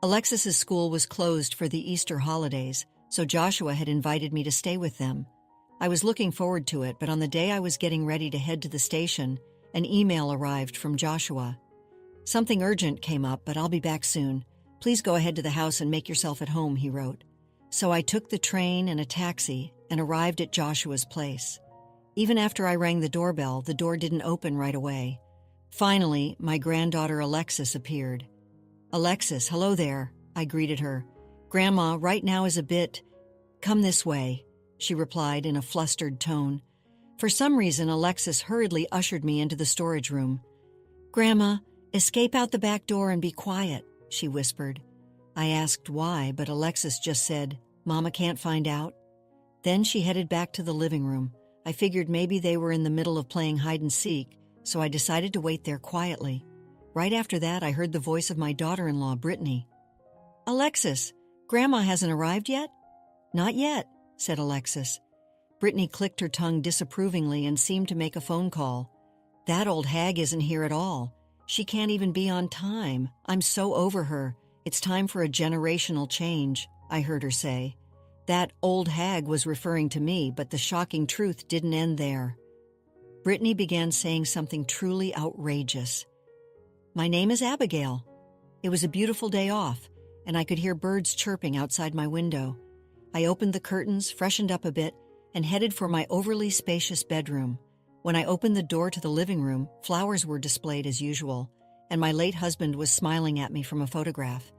Alexis's school was closed for the Easter holidays, so Joshua had invited me to stay with them. I was looking forward to it, but on the day I was getting ready to head to the station, an email arrived from Joshua. "Something urgent came up, but I'll be back soon. Please go ahead to the house and make yourself at home," he wrote. So I took the train and a taxi and arrived at Joshua's place. Even after I rang the doorbell, the door didn't open right away. Finally, my granddaughter Alexis appeared. "Alexis, hello there," I greeted her. "Grandma, right now is a bit—" "Come this way," she replied in a flustered tone. For some reason, Alexis hurriedly ushered me into the storage room. "Grandma, escape out the back door and be quiet," she whispered. I asked why, but Alexis just said, "Mama can't find out." Then she headed back to the living room. I figured maybe they were in the middle of playing hide and seek, so I decided to wait there quietly. Right after that, I heard the voice of my daughter-in-law, Brittany. "Alexis, Grandma hasn't arrived yet?" "Not yet," said Alexis. Brittany clicked her tongue disapprovingly and seemed to make a phone call. "That old hag isn't here at all. She can't even be on time. I'm so over her. It's time for a generational change," I heard her say. That old hag was referring to me, but the shocking truth didn't end there. Brittany began saying something truly outrageous. "My name is Abigail." It was a beautiful day off, and I could hear birds chirping outside my window. I opened the curtains, freshened up a bit, and headed for my overly spacious bedroom. When I opened the door to the living room, flowers were displayed as usual, and my late husband was smiling at me from a photograph.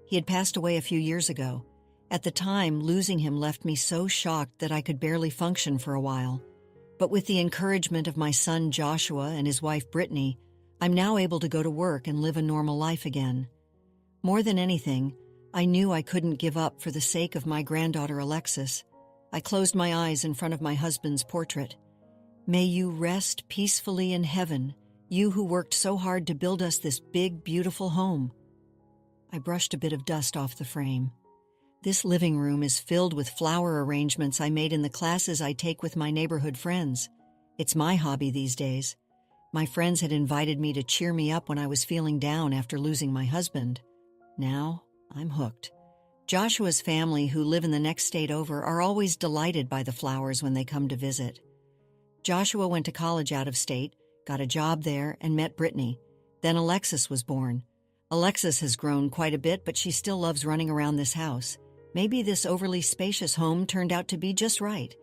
He had passed away a few years ago. At the time, losing him left me so shocked that I could barely function for a while. But with the encouragement of my son Joshua and his wife Brittany, I'm now able to go to work and live a normal life again. More than anything, I knew I couldn't give up for the sake of my granddaughter Alexis. I closed my eyes in front of my husband's portrait. "May you rest peacefully in heaven, you who worked so hard to build us this big, beautiful home." I brushed a bit of dust off the frame. This living room is filled with flower arrangements I made in the classes I take with my neighborhood friends. It's my hobby these days. My friends had invited me to cheer me up when I was feeling down after losing my husband. Now, I'm hooked. Joshua's family, who live in the next state over, are always delighted by the flowers when they come to visit. Joshua went to college out of state, got a job there, and met Brittany. Then Alexis was born. Alexis has grown quite a bit, but she still loves running around this house. Maybe this overly spacious home turned out to be just right.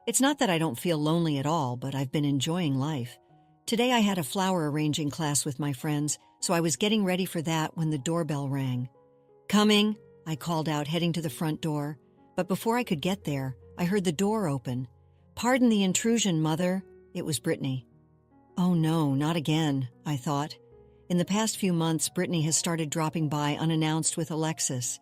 It's not that I don't feel lonely at all, but I've been enjoying life. Today I had a flower arranging class with my friends, so I was getting ready for that when the doorbell rang. "Coming," I called out, heading to the front door. But before I could get there, I heard the door open. "Pardon the intrusion, Mother." It was Brittany. Oh no, not again, I thought. In the past few months, Brittany has started dropping by unannounced with Alexis.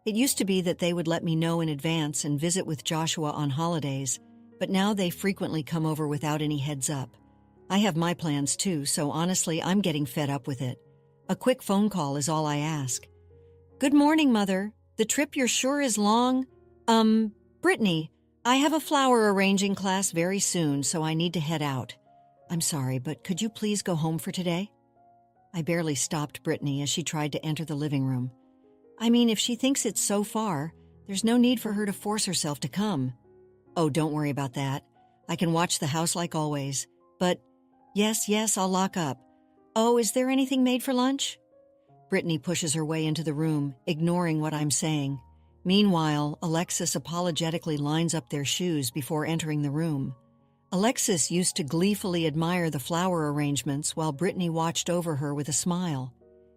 It used to be that they would let me know in advance and visit with Joshua on holidays, but now they frequently come over without any heads up. I have my plans too, so honestly, I'm getting fed up with it. A quick phone call is all I ask. "Good morning, Mother. The trip you're sure is long? Brittany, I have a flower arranging class very soon, so I need to head out. I'm sorry, but could you please go home for today?" I barely stopped Brittany as she tried to enter the living room. I mean, if she thinks it's so far, there's no need for her to force herself to come. "Oh, don't worry about that. I can watch the house like always. But, yes, I'll lock up. Oh, is there anything made for lunch?" Brittany pushes her way into the room, ignoring what I'm saying. Meanwhile, Alexis apologetically lines up their shoes before entering the room. Alexis used to gleefully admire the flower arrangements while Brittany watched over her with a smile.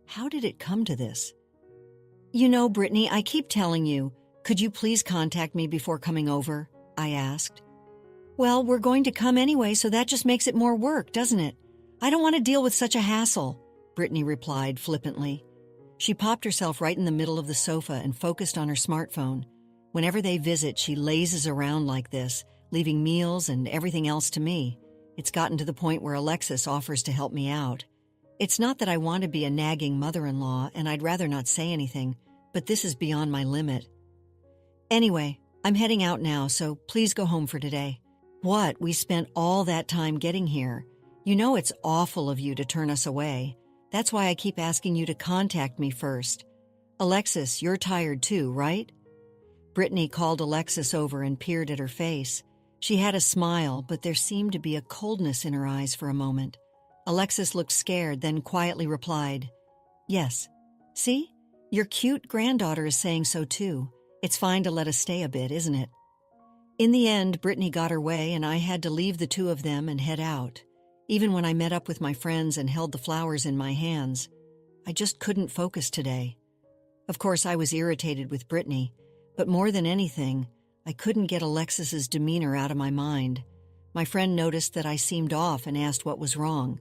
How did it come to this? "You know, Brittany, I keep telling you, could you please contact me before coming over?" I asked. "Well, we're going to come anyway, so that just makes it more work, doesn't it? I don't want to deal with such a hassle," Brittany replied flippantly. She popped herself right in the middle of the sofa and focused on her smartphone. Whenever they visit, she lazes around like this, leaving meals and everything else to me. It's gotten to the point where Alexis offers to help me out. It's not that I want to be a nagging mother-in-law, and I'd rather not say anything, but this is beyond my limit. Anyway, I'm heading out now, so please go home for today. "What? We spent all that time getting here. You know it's awful of you to turn us away. That's why I keep asking you to contact me first." Alexis, you're tired too, right? Brittany called Alexis over and peered at her face. She had a smile, but there seemed to be a coldness in her eyes for a moment. Alexis looked scared, then quietly replied, "Yes. See? Your cute granddaughter is saying so too. It's fine to let us stay a bit, isn't it?" In the end, Brittany got her way and I had to leave the two of them and head out. Even when I met up with my friends and held the flowers in my hands, I just couldn't focus today. Of course, I was irritated with Brittany, but more than anything, I couldn't get Alexis's demeanor out of my mind. My friend noticed that I seemed off and asked what was wrong.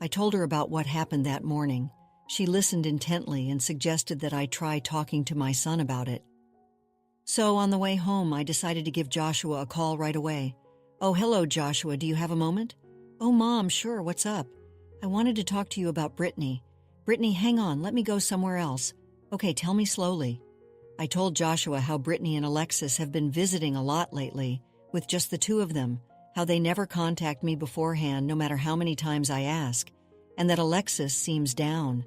I told her about what happened that morning. She listened intently and suggested that I try talking to my son about it. So on the way home, I decided to give Joshua a call right away. "Oh, hello, Joshua. Do you have a moment?" "Oh, Mom, sure. What's up?" "I wanted to talk to you about Brittany." "Brittany, hang on. Let me go somewhere else." "Okay, tell me slowly." I told Joshua how Brittany and Alexis have been visiting a lot lately, with just the two of them, how they never contact me beforehand no matter how many times I ask, and that Alexis seems down.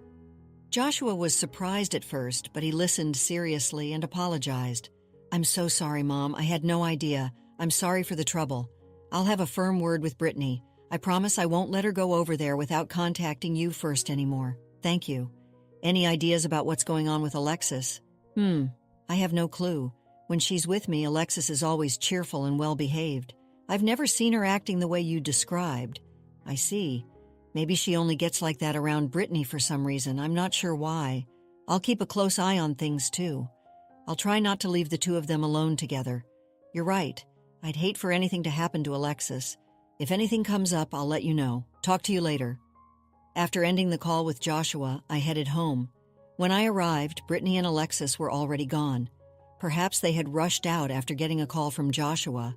Joshua was surprised at first, but he listened seriously and apologized. "I'm so sorry, Mom. I had no idea. I'm sorry for the trouble. I'll have a firm word with Brittany. I promise I won't let her go over there without contacting you first anymore. Thank you. Any ideas about what's going on with Alexis?" I have no clue. When she's with me, Alexis is always cheerful and well-behaved. I've never seen her acting the way you described." "I see. Maybe she only gets like that around Brittany for some reason. I'm not sure why. I'll keep a close eye on things, too. I'll try not to leave the two of them alone together. You're right. I'd hate for anything to happen to Alexis. If anything comes up, I'll let you know. Talk to you later." After ending the call with Joshua, I headed home. When I arrived, Brittany and Alexis were already gone. Perhaps they had rushed out after getting a call from Joshua.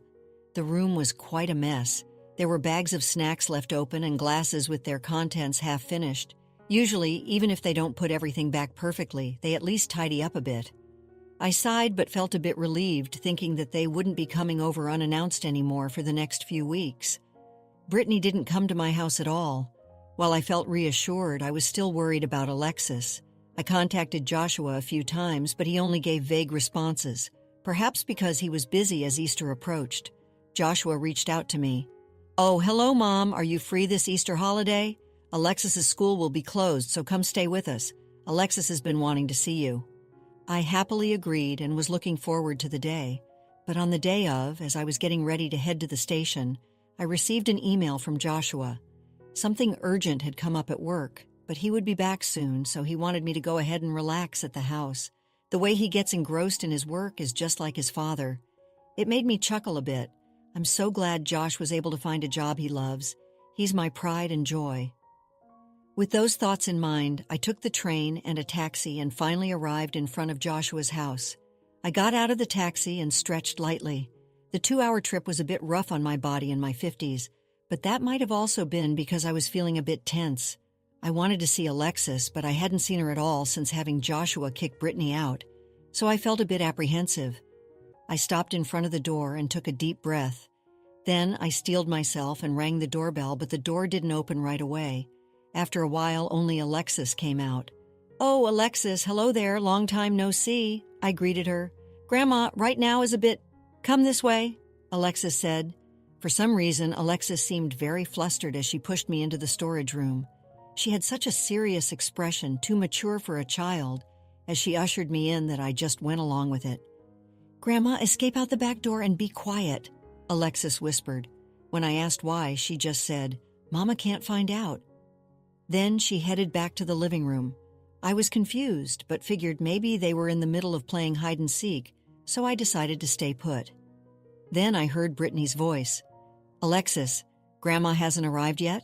The room was quite a mess. There were bags of snacks left open and glasses with their contents half finished. Usually, even if they don't put everything back perfectly, they at least tidy up a bit. I sighed but felt a bit relieved, thinking that they wouldn't be coming over unannounced anymore for the next few weeks. Brittany didn't come to my house at all. While I felt reassured, I was still worried about Alexis. I contacted Joshua a few times, but he only gave vague responses, perhaps because he was busy as Easter approached. Joshua reached out to me. "Oh, hello, Mom. Are you free this Easter holiday? Alexis's school will be closed, so come stay with us. Alexis has been wanting to see you." I happily agreed and was looking forward to the day. But on the day of, as I was getting ready to head to the station, I received an email from Joshua. Something urgent had come up at work, but he would be back soon, so he wanted me to go ahead and relax at the house. The way he gets engrossed in his work is just like his father. It made me chuckle a bit. I'm so glad Josh was able to find a job he loves. He's my pride and joy. With those thoughts in mind, I took the train and a taxi and finally arrived in front of Joshua's house. I got out of the taxi and stretched lightly. The 2-hour trip was a bit rough on my body in my 50s, but that might have also been because I was feeling a bit tense. I wanted to see Alexis, but I hadn't seen her at all since having Joshua kick Brittany out, so I felt a bit apprehensive. I stopped in front of the door and took a deep breath. Then I steeled myself and rang the doorbell, but the door didn't open right away. After a while, only Alexis came out. "Oh, Alexis, hello there, long time no see," I greeted her. "Grandma, right now is a bit... Come this way," Alexis said. For some reason, Alexis seemed very flustered as she pushed me into the storage room. She had such a serious expression, too mature for a child, as she ushered me in that I just went along with it. "Grandma, escape out the back door and be quiet," Alexis whispered. When I asked why, she just said, "Mama can't find out." Then she headed back to the living room. I was confused, but figured maybe they were in the middle of playing hide-and-seek, so I decided to stay put. Then I heard Brittany's voice. "Alexis, Grandma hasn't arrived yet?"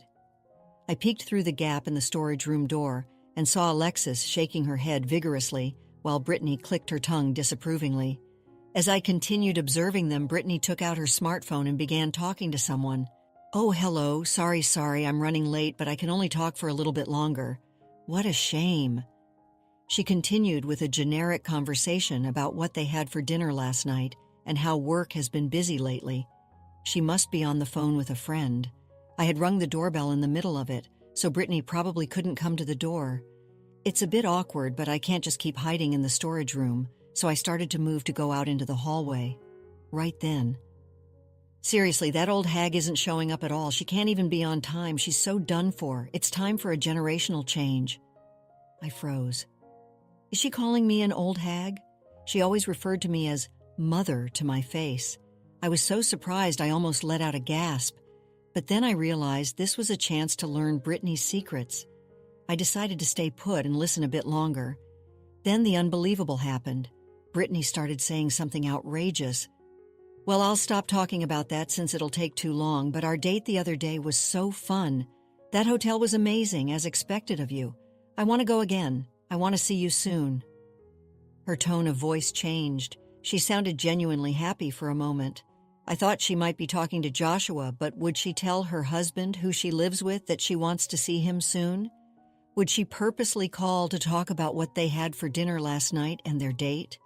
I peeked through the gap in the storage room door and saw Alexis shaking her head vigorously while Brittany clicked her tongue disapprovingly. As I continued observing them, Brittany took out her smartphone and began talking to someone. "Oh, hello. Sorry, I'm running late, but I can only talk for a little bit longer." What a shame. She continued with a generic conversation about what they had for dinner last night and how work has been busy lately. She must be on the phone with a friend. I had rung the doorbell in the middle of it, so Brittany probably couldn't come to the door. It's a bit awkward, but I can't just keep hiding in the storage room, so I started to move to go out into the hallway. Right then. Seriously, that old hag isn't showing up at all. She can't even be on time. She's so done for. It's time for a generational change. I froze. Is she calling me an old hag? She always referred to me as mother to my face. I was so surprised I almost let out a gasp. But then I realized this was a chance to learn Brittany's secrets. I decided to stay put and listen a bit longer. Then the unbelievable happened. Brittany started saying something outrageous. Well, I'll stop talking about that since it'll take too long, but our date the other day was so fun. That hotel was amazing, as expected of you. I want to go again. I want to see you soon. Her tone of voice changed. She sounded genuinely happy for a moment. I thought she might be talking to Joshua, but would she tell her husband, who she lives with, that she wants to see him soon? Would she purposely call to talk about what they had for dinner last night and their date?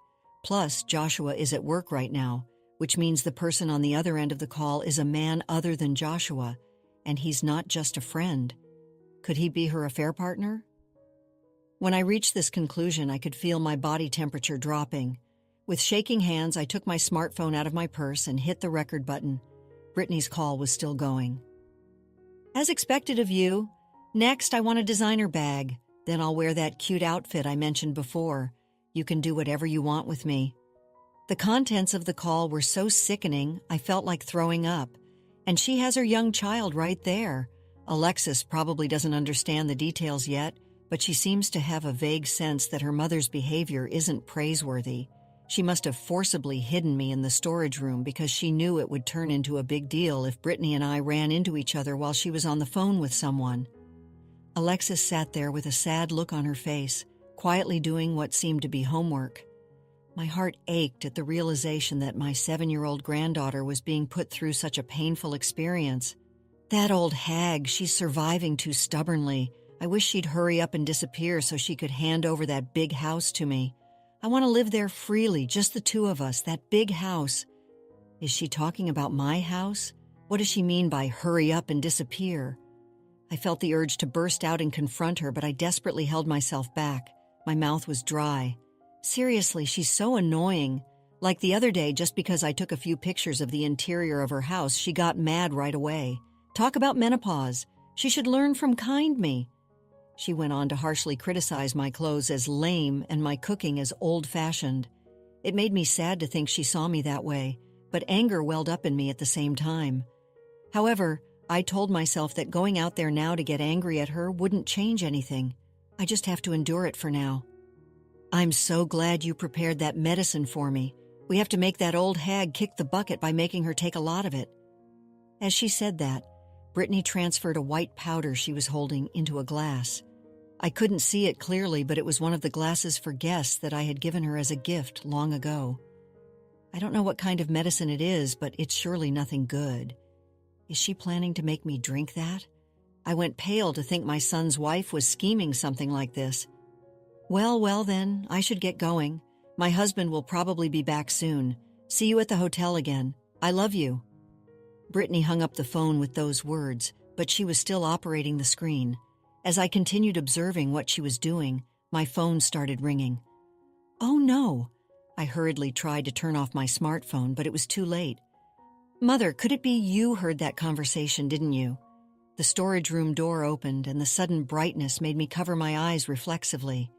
Plus, Joshua is at work right now, which means the person on the other end of the call is a man other than Joshua, and he's not just a friend. Could he be her affair partner? When I reached this conclusion, I could feel my body temperature dropping. With shaking hands, I took my smartphone out of my purse and hit the record button. Brittany's call was still going. As expected of you. Next, I want a designer bag. Then I'll wear that cute outfit I mentioned before. You can do whatever you want with me. The contents of the call were so sickening, I felt like throwing up. And she has her young child right there. Alexis probably doesn't understand the details yet, but she seems to have a vague sense that her mother's behavior isn't praiseworthy. She must have forcibly hidden me in the storage room because she knew it would turn into a big deal if Brittany and I ran into each other while she was on the phone with someone. Alexis sat there with a sad look on her face, quietly doing what seemed to be homework. My heart ached at the realization that my 7-year-old granddaughter was being put through such a painful experience. That old hag, she's surviving too stubbornly. I wish she'd hurry up and disappear so she could hand over that big house to me. I want to live there freely, just the two of us, that big house. Is she talking about my house? What does she mean by hurry up and disappear? I felt the urge to burst out and confront her, but I desperately held myself back. My mouth was dry. Seriously, she's so annoying. Like the other day, just because I took a few pictures of the interior of her house, she got mad right away. Talk about menopause. She should learn from me. She went on to harshly criticize my clothes as lame and my cooking as old-fashioned. It made me sad to think she saw me that way, but anger welled up in me at the same time. However, I told myself that going out there now to get angry at her wouldn't change anything. I just have to endure it for now. I'm so glad you prepared that medicine for me. We have to make that old hag kick the bucket by making her take a lot of it. As she said that, Brittany transferred a white powder she was holding into a glass. I couldn't see it clearly, but it was one of the glasses for guests that I had given her as a gift long ago. I don't know what kind of medicine it is, but it's surely nothing good. Is she planning to make me drink that? I went pale to think my son's wife was scheming something like this. Well then, I should get going. My husband will probably be back soon. See you at the hotel again. I love you. Brittany hung up the phone with those words, but she was still operating the screen. As I continued observing what she was doing, my phone started ringing. Oh no! I hurriedly tried to turn off my smartphone, but it was too late. Mother, could it be you heard that conversation, didn't you? The storage room door opened, and the sudden brightness made me cover my eyes reflexively.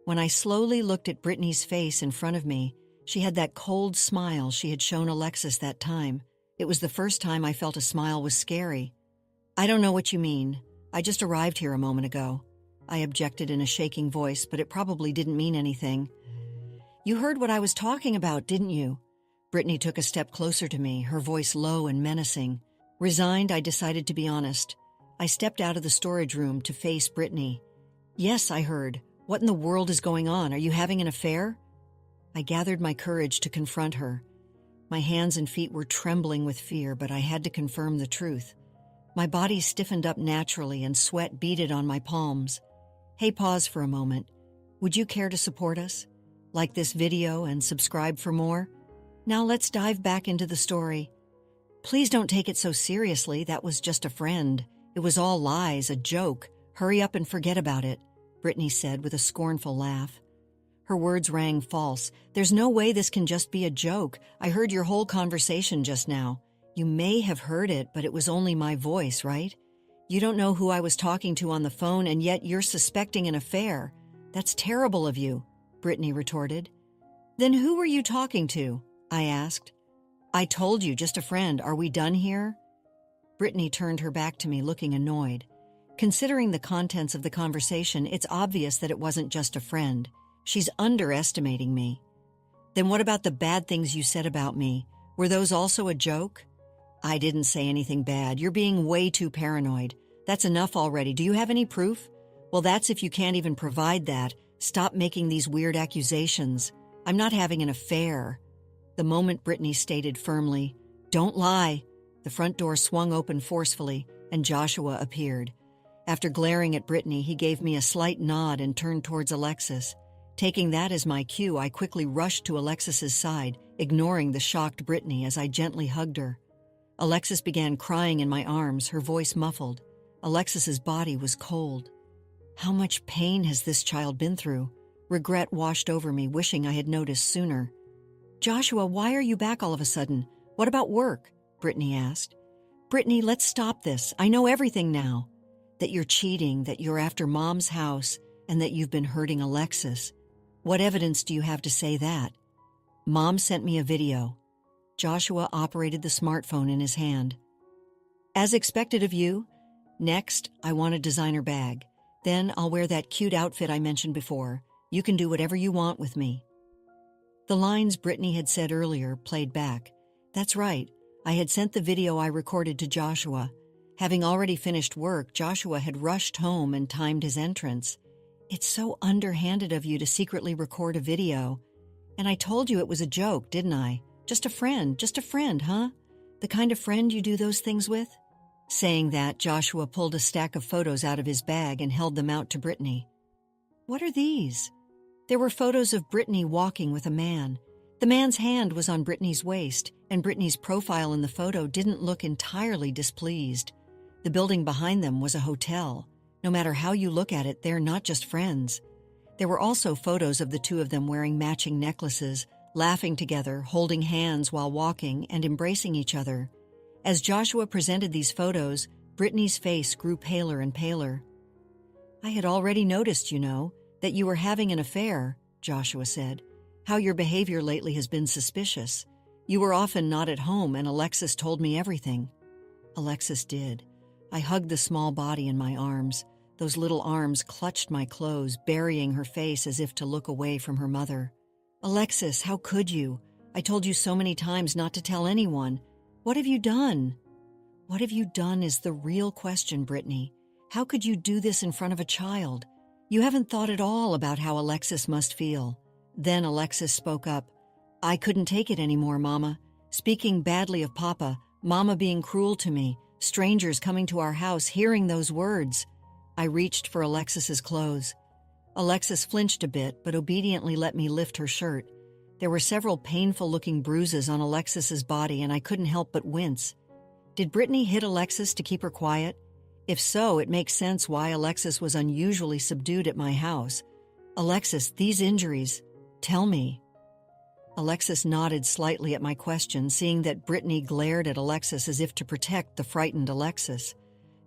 When I slowly looked at Brittany's face in front of me, she had that cold smile she had shown Alexis that time. It was the first time I felt a smile was scary. I don't know what you mean. I just arrived here a moment ago. I objected in a shaking voice, but it probably didn't mean anything. You heard what I was talking about, didn't you? Brittany took a step closer to me, her voice low and menacing. Resigned, I decided to be honest. I stepped out of the storage room to face Brittany. Yes, I heard. What in the world is going on? Are you having an affair? I gathered my courage to confront her. My hands and feet were trembling with fear, but I had to confirm the truth. My body stiffened up naturally and sweat beaded on my palms. Hey, pause for a moment. Would you care to support us? Like this video and subscribe for more? Now let's dive back into the story. Please don't take it so seriously. That was just a friend. It was all lies, a joke. Hurry up and forget about it. Brittany said with a scornful laugh. Her words rang false. There's no way this can just be a joke. I heard your whole conversation just now. You may have heard it, but it was only my voice, right? You don't know who I was talking to on the phone, and yet you're suspecting an affair. That's terrible of you, Brittany retorted. Then who were you talking to? I asked. I told you, just a friend. Are we done here? Brittany turned her back to me, looking annoyed. Considering the contents of the conversation, it's obvious that it wasn't just a friend. She's underestimating me. Then what about the bad things you said about me? Were those also a joke? I didn't say anything bad. You're being way too paranoid. That's enough already. Do you have any proof? Well, that's if you can't even provide that. Stop making these weird accusations. I'm not having an affair. The moment Brittany stated firmly, "Don't lie," the front door swung open forcefully, and Joshua appeared. After glaring at Brittany, he gave me a slight nod and turned towards Alexis. Taking that as my cue, I quickly rushed to Alexis's side, ignoring the shocked Brittany as I gently hugged her. Alexis began crying in my arms, her voice muffled. Alexis's body was cold. How much pain has this child been through? Regret washed over me, wishing I had noticed sooner. Joshua, why are you back all of a sudden? What about work? Brittany asked. Brittany, let's stop this. I know everything now. That you're cheating, that you're after Mom's house, and that you've been hurting Alexis. What evidence do you have to say that? Mom sent me a video. Joshua operated the smartphone in his hand. As expected of you. Next, I want a designer bag. Then I'll wear that cute outfit I mentioned before. You can do whatever you want with me. The lines Brittany had said earlier played back. That's right. I had sent the video I recorded to Joshua. Having already finished work, Joshua had rushed home and timed his entrance. It's so underhanded of you to secretly record a video. And I told you it was a joke, didn't I? Just a friend, huh? The kind of friend you do those things with? Saying that, Joshua pulled a stack of photos out of his bag and held them out to Brittany. What are these? There were photos of Brittany walking with a man. The man's hand was on Brittany's waist, and Brittany's profile in the photo didn't look entirely displeased. The building behind them was a hotel. No matter how you look at it, they're not just friends. There were also photos of the two of them wearing matching necklaces, laughing together, holding hands while walking, and embracing each other. As Joshua presented these photos, Brittany's face grew paler and paler. I had already noticed, that you were having an affair, Joshua said. How your behavior lately has been suspicious. You were often not at home, and Alexis told me everything. Alexis did. I hugged the small body in my arms. Those little arms clutched my clothes, burying her face as if to look away from her mother. Alexis, how could you? I told you so many times not to tell anyone. What have you done? What have you done is the real question, Brittany. How could you do this in front of a child? You haven't thought at all about how Alexis must feel. Then Alexis spoke up. I couldn't take it anymore, Mama. Speaking badly of Papa, Mama being cruel to me, strangers coming to our house, hearing those words. I reached for Alexis's clothes. Alexis flinched a bit, but obediently let me lift her shirt. There were several painful-looking bruises on Alexis's body, and I couldn't help but wince. Did Brittany hit Alexis to keep her quiet? If so, it makes sense why Alexis was unusually subdued at my house. Alexis, these injuries, tell me. Alexis nodded slightly at my question, seeing that Brittany glared at Alexis as if to protect the frightened Alexis.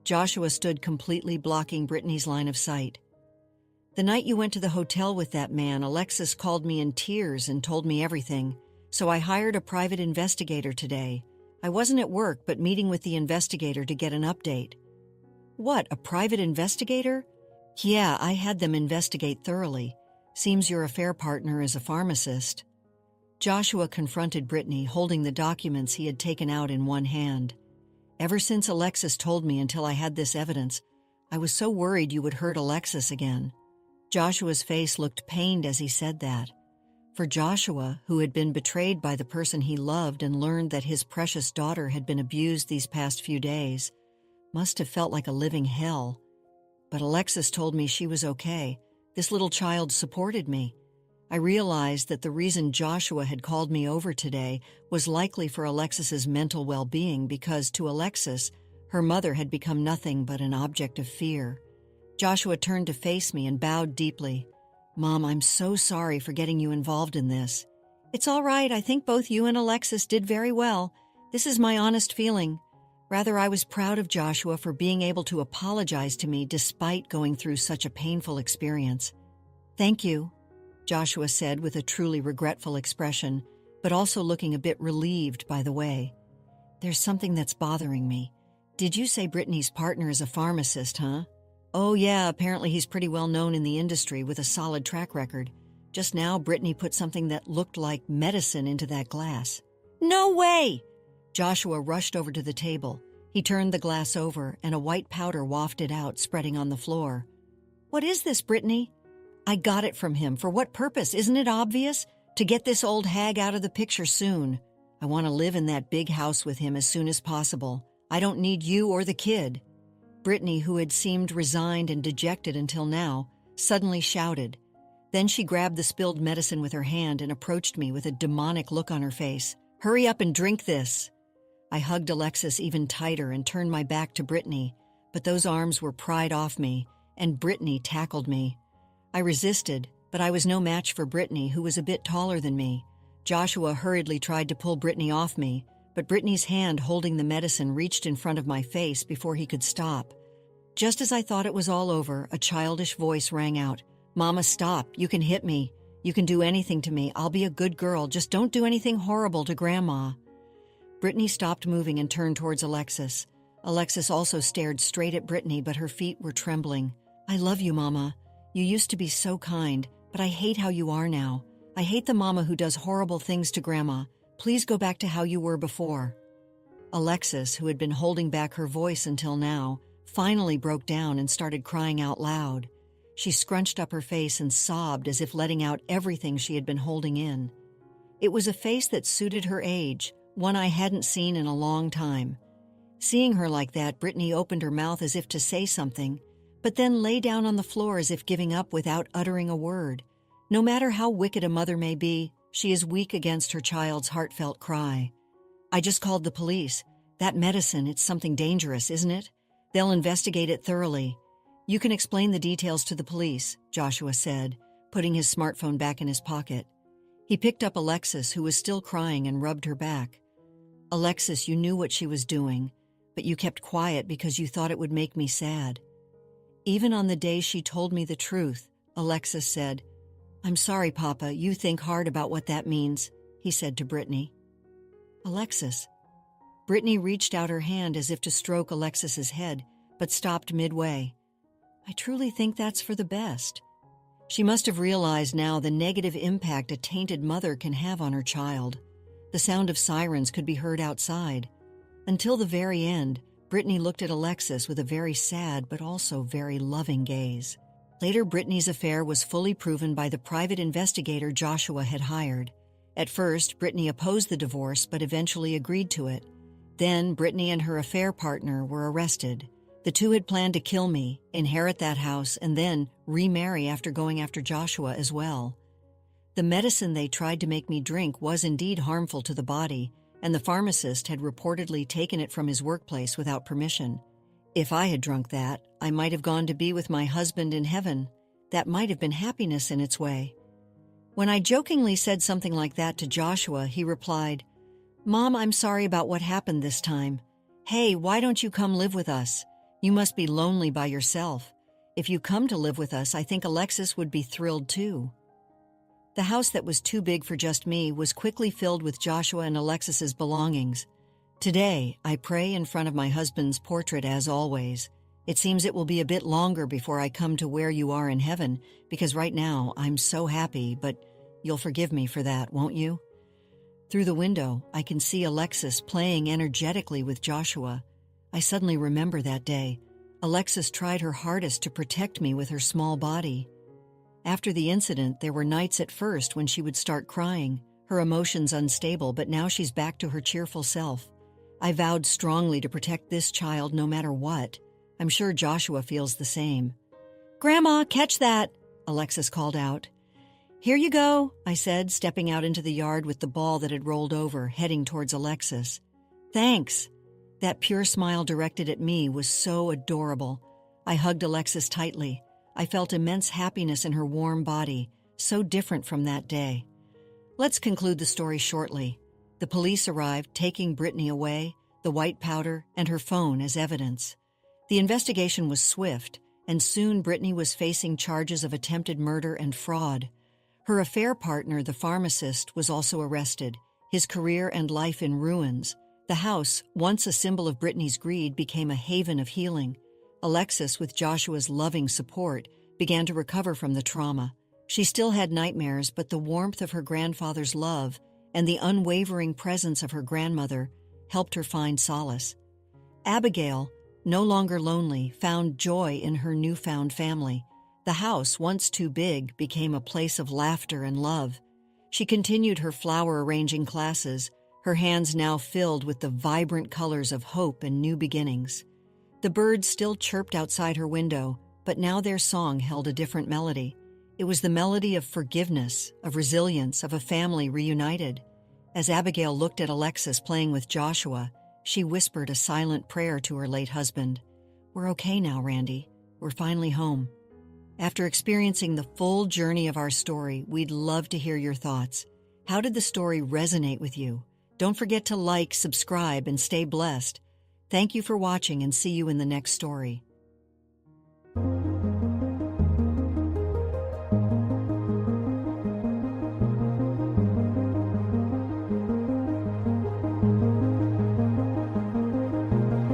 Joshua stood completely blocking Brittany's line of sight. The night you went to the hotel with that man, Alexis called me in tears and told me everything, so I hired a private investigator today. I wasn't at work, but meeting with the investigator to get an update. What, a private investigator? Yeah, I had them investigate thoroughly. Seems your affair partner is a pharmacist. Joshua confronted Brittany, holding the documents he had taken out in one hand. Ever since Alexis told me until I had this evidence, I was so worried you would hurt Alexis again. Joshua's face looked pained as he said that. For Joshua, who had been betrayed by the person he loved and learned that his precious daughter had been abused these past few days, must have felt like a living hell. But Alexis told me she was okay. This little child supported me. I realized that the reason Joshua had called me over today was likely for Alexis's mental well-being because to Alexis, her mother had become nothing but an object of fear. Joshua turned to face me and bowed deeply. "Mom, I'm so sorry for getting you involved in this." "It's all right. I think both you and Alexis did very well. This is my honest feeling." Rather, I was proud of Joshua for being able to apologize to me despite going through such a painful experience. "Thank you," Joshua said with a truly regretful expression, but also looking a bit relieved by the way. "There's something that's bothering me. Did you say Brittany's partner is a pharmacist, huh?" "Oh yeah, apparently he's pretty well known in the industry with a solid track record. Just now, Brittany put something that looked like medicine into that glass." "No way!" Joshua rushed over to the table. He turned the glass over, and a white powder wafted out, spreading on the floor. "What is this, Brittany?" "I got it from him. For what purpose? Isn't it obvious? To get this old hag out of the picture soon. I want to live in that big house with him as soon as possible. I don't need you or the kid." Brittany, who had seemed resigned and dejected until now, suddenly shouted. Then she grabbed the spilled medicine with her hand and approached me with a demonic look on her face. "Hurry up and drink this." I hugged Alexis even tighter and turned my back to Brittany, but those arms were pried off me, and Brittany tackled me. I resisted, but I was no match for Brittany, who was a bit taller than me. Joshua hurriedly tried to pull Brittany off me, but Brittany's hand holding the medicine reached in front of my face before he could stop. Just as I thought it was all over, a childish voice rang out. "Mama, stop. You can hit me. You can do anything to me. I'll be a good girl. Just don't do anything horrible to Grandma." Brittany stopped moving and turned towards Alexis. Alexis also stared straight at Brittany, but her feet were trembling. "I love you, Mama. You used to be so kind, but I hate how you are now. I hate the mama who does horrible things to Grandma. Please go back to how you were before." Alexis, who had been holding back her voice until now, finally broke down and started crying out loud. She scrunched up her face and sobbed as if letting out everything she had been holding in. It was a face that suited her age, one I hadn't seen in a long time. Seeing her like that, Brittany opened her mouth as if to say something, but then lay down on the floor as if giving up without uttering a word. No matter how wicked a mother may be, she is weak against her child's heartfelt cry. "I just called the police. That medicine, it's something dangerous, isn't it? They'll investigate it thoroughly. You can explain the details to the police," Joshua said, putting his smartphone back in his pocket. He picked up Alexis, who was still crying, and rubbed her back. "Alexis, you knew what she was doing, but you kept quiet because you thought it would make me sad." "Even on the day she told me the truth," Alexis said. "I'm sorry, Papa, you think hard about what that means," he said to Brittany. "Alexis." Brittany reached out her hand as if to stroke Alexis's head, but stopped midway. "I truly think that's for the best." She must have realized now the negative impact a tainted mother can have on her child. The sound of sirens could be heard outside. Until the very end, Brittany looked at Alexis with a very sad but also very loving gaze. Later, Brittany's affair was fully proven by the private investigator Joshua had hired. At first, Brittany opposed the divorce but eventually agreed to it. Then, Brittany and her affair partner were arrested. The two had planned to kill me, inherit that house, and then remarry after going after Joshua as well. The medicine they tried to make me drink was indeed harmful to the body, and the pharmacist had reportedly taken it from his workplace without permission. If I had drunk that, I might have gone to be with my husband in heaven. That might have been happiness in its way. When I jokingly said something like that to Joshua, he replied, "Mom, I'm sorry about what happened this time. Hey, why don't you come live with us? You must be lonely by yourself. If you come to live with us, I think Alexis would be thrilled too." The house that was too big for just me was quickly filled with Joshua and Alexis's belongings. Today, I pray in front of my husband's portrait as always. It seems it will be a bit longer before I come to where you are in heaven, because right now I'm so happy, but you'll forgive me for that, won't you? Through the window, I can see Alexis playing energetically with Joshua. I suddenly remember that day. Alexis tried her hardest to protect me with her small body. After the incident, there were nights at first when she would start crying, her emotions unstable, but now she's back to her cheerful self. I vowed strongly to protect this child no matter what. I'm sure Joshua feels the same. "Grandma, catch that!" Alexis called out. "Here you go," I said, stepping out into the yard with the ball that had rolled over, heading towards Alexis. "Thanks." That pure smile directed at me was so adorable. I hugged Alexis tightly. I felt immense happiness in her warm body, so different from that day. Let's conclude the story shortly. The police arrived, taking Brittany away, the white powder, and her phone as evidence. The investigation was swift, and soon Brittany was facing charges of attempted murder and fraud. Her affair partner, the pharmacist, was also arrested, his career and life in ruins. The house, once a symbol of Brittany's greed, became a haven of healing. Alexis, with Joshua's loving support, began to recover from the trauma. She still had nightmares, but the warmth of her grandfather's love and the unwavering presence of her grandmother helped her find solace. Abigail, no longer lonely, found joy in her newfound family. The house, once too big, became a place of laughter and love. She continued her flower arranging classes, her hands now filled with the vibrant colors of hope and new beginnings. The birds still chirped outside her window, but now their song held a different melody. It was the melody of forgiveness, of resilience, of a family reunited. As Abigail looked at Alexis playing with Joshua, she whispered a silent prayer to her late husband. "We're okay now, Randy. We're finally home." After experiencing the full journey of our story, we'd love to hear your thoughts. How did the story resonate with you? Don't forget to like, subscribe, and stay blessed. Thank you for watching, and see you in the next story.